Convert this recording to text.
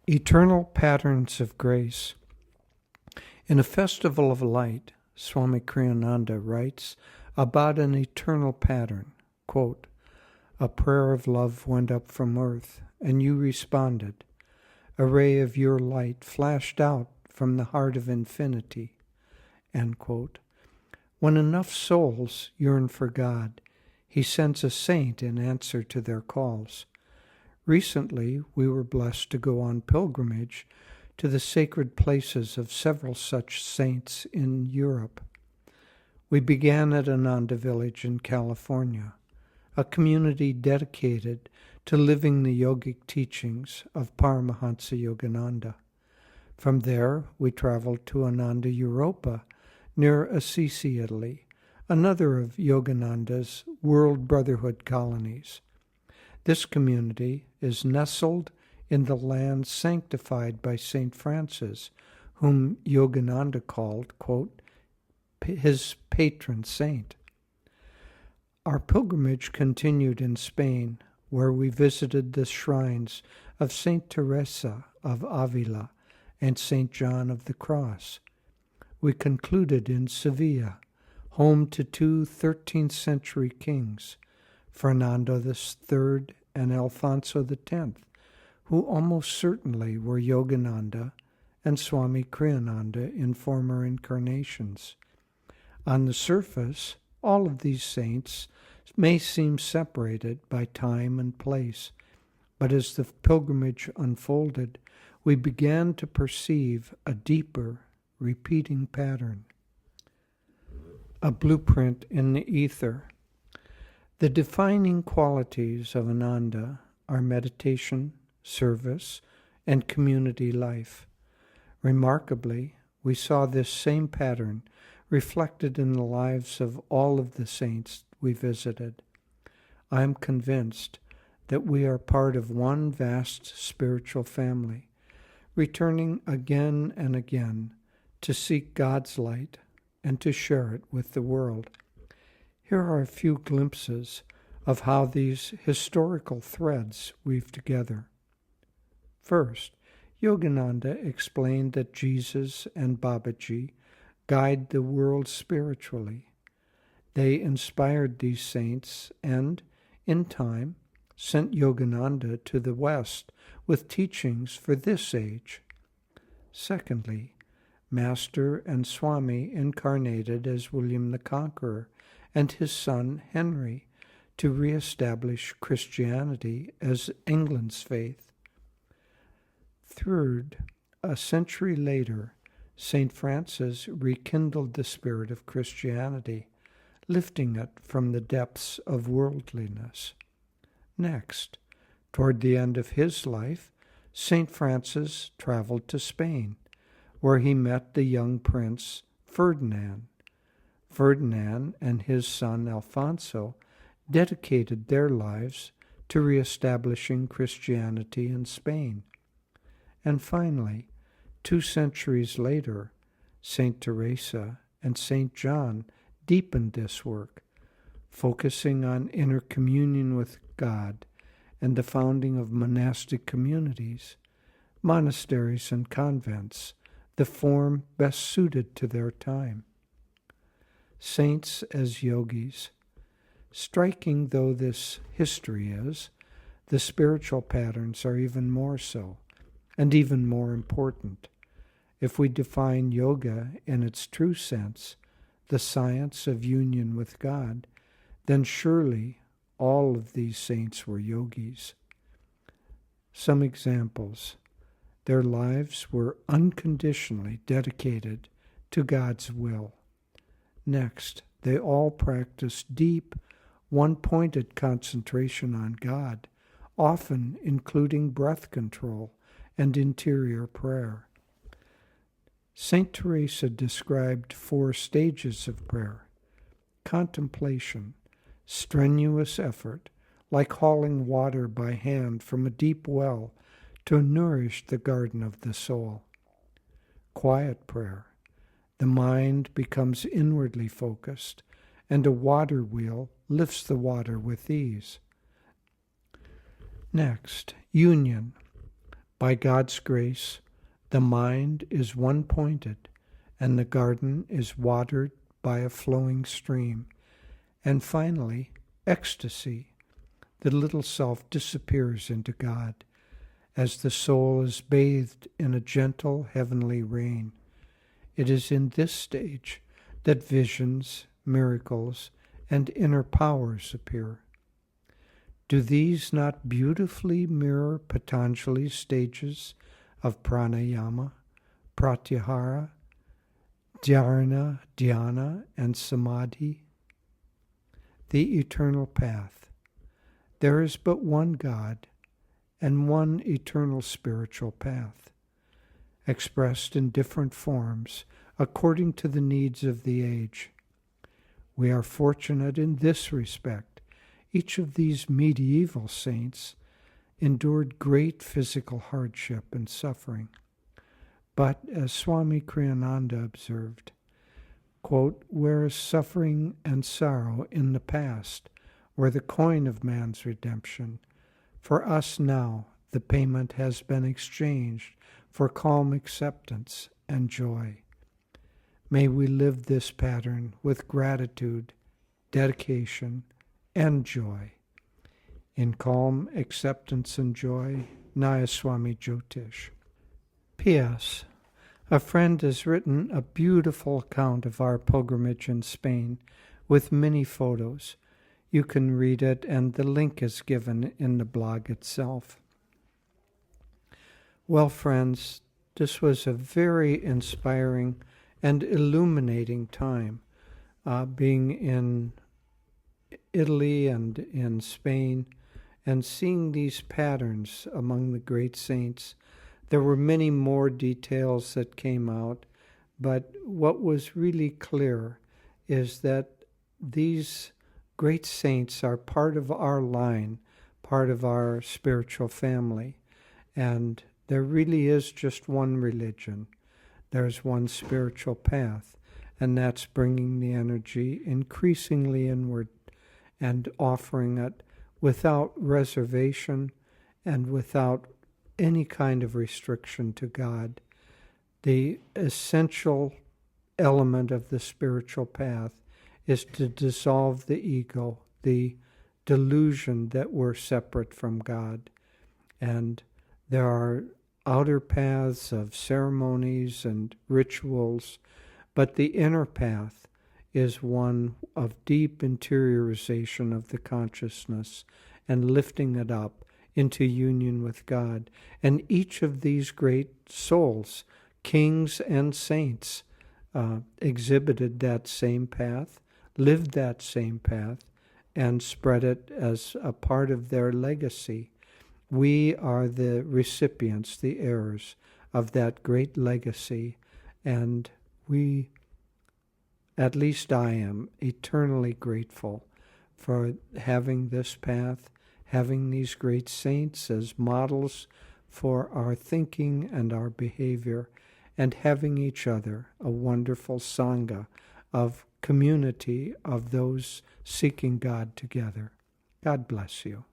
Eternal Patterns of Grace. In A Festival of Light, Swami Kriyananda writes about an eternal pattern, quote, "A prayer of love went up from earth, and you responded. A ray of your light flashed out from the heart of infinity." End quote. When enough souls yearn for God, He sends a saint in answer to their calls. Recently, we were blessed to go on pilgrimage to the sacred places of several such saints in Europe. We began at Ananda Village in California, a community dedicated to living the yogic teachings of Paramhansa Yogananda. From there, we traveled to Ananda Europa, near Assisi, Italy, another of Yogananda's World Brotherhood colonies. This community is nestled in the land sanctified by St. Francis, whom Yogananda called, quote, his patron saint. Our pilgrimage continued in Spain, where we visited the shrines of St. Teresa of Ávila and St. John of the Cross. We concluded in Seville, home to two 13th-century kings, Fernando III and Alfonso X, who almost certainly were Yogananda and Swami Kriyananda in former incarnations. On the surface, all of these saints may seem separated by time and place, but as the pilgrimage unfolded, we began to perceive a deeper, repeating pattern. A blueprint in the ether. The defining qualities of Ananda are meditation, service, and community life. Remarkably, we saw this same pattern reflected in the lives of all of the saints we visited. I am convinced that we are part of one vast spiritual family, returning again and again to seek God's light and to share it with the world. Here are a few glimpses of how these historical threads weave together. First, Yogananda explained that Jesus and Babaji guide the world spiritually. They inspired these saints and, in time, sent Yogananda to the West with teachings for this age. Secondly, Master and Swami incarnated as William the Conqueror and his son Henry to re-establish Christianity as England's faith. Third, a century later, St. Francis rekindled the spirit of Christianity, lifting it from the depths of worldliness. Next, toward the end of his life, St. Francis traveled to Spain, where he met the young prince Ferdinand. Ferdinand and his son Alfonso dedicated their lives to reestablishing Christianity in Spain. And finally, 2 centuries later, St. Teresa and St. John deepened this work, focusing on inner communion with God and the founding of monastic communities, monasteries and convents, the form best suited to their time. Saints as yogis. Striking though this history is, the spiritual patterns are even more so, and even more important. If we define yoga in its true sense, the science of union with God, then surely all of these saints were yogis. Some examples. Their lives were unconditionally dedicated to God's will. Next, they all practiced deep, one-pointed concentration on God, often including breath control and interior prayer. St. Teresa described 4 stages of prayer: contemplation, strenuous effort, like hauling water by hand from a deep well to nourish the garden of the soul; quiet prayer, the mind becomes inwardly focused, and a water wheel lifts the water with ease. Next, union. By God's grace, the mind is one-pointed, and the garden is watered by a flowing stream. And finally, ecstasy. The little self disappears into God, as the soul is bathed in a gentle heavenly rain. It is in this stage that visions, miracles, and inner powers appear. Do these not beautifully mirror Patanjali's stages of pranayama, pratyahara, dharana, dhyana, and samadhi? The eternal path. There is but one God and one eternal spiritual path, expressed in different forms according to the needs of the age. We are fortunate in this respect. Each of these medieval saints endured great physical hardship and suffering. But, as Swami Kriyananda observed, quote, "Whereas suffering and sorrow in the past were the coin of man's redemption, for us now the payment has been exchanged for calm acceptance and joy. May we live this pattern with gratitude, dedication, and joy. In calm acceptance and joy, Naya Swami Jyotish." P.S. A friend has written a beautiful account of our pilgrimage in Spain with many photos. You can read it, and the link is given in the blog itself. Well, friends, this was a very inspiring and illuminating time, being in Italy and in Spain, and seeing these patterns among the great saints. There were many more details that came out, but what was really clear is that these great saints are part of our line, part of our spiritual family, and there really is just one religion. There's one spiritual path, and that's bringing the energy increasingly inward and offering it without reservation and without any kind of restriction to God. The essential element of the spiritual path is to dissolve the ego, the delusion that we're separate from God. And there are outer paths of ceremonies and rituals, but the inner path is one of deep interiorization of the consciousness and lifting it up into union with God. And each of these great souls, kings and saints, exhibited that same path, lived that same path, and spread it as a part of their legacy. We are the recipients, the heirs of that great legacy, and we, at least I am, eternally grateful for having this path, having these great saints as models for our thinking and our behavior, and having each other, a wonderful sangha of community of those seeking God together. God bless you.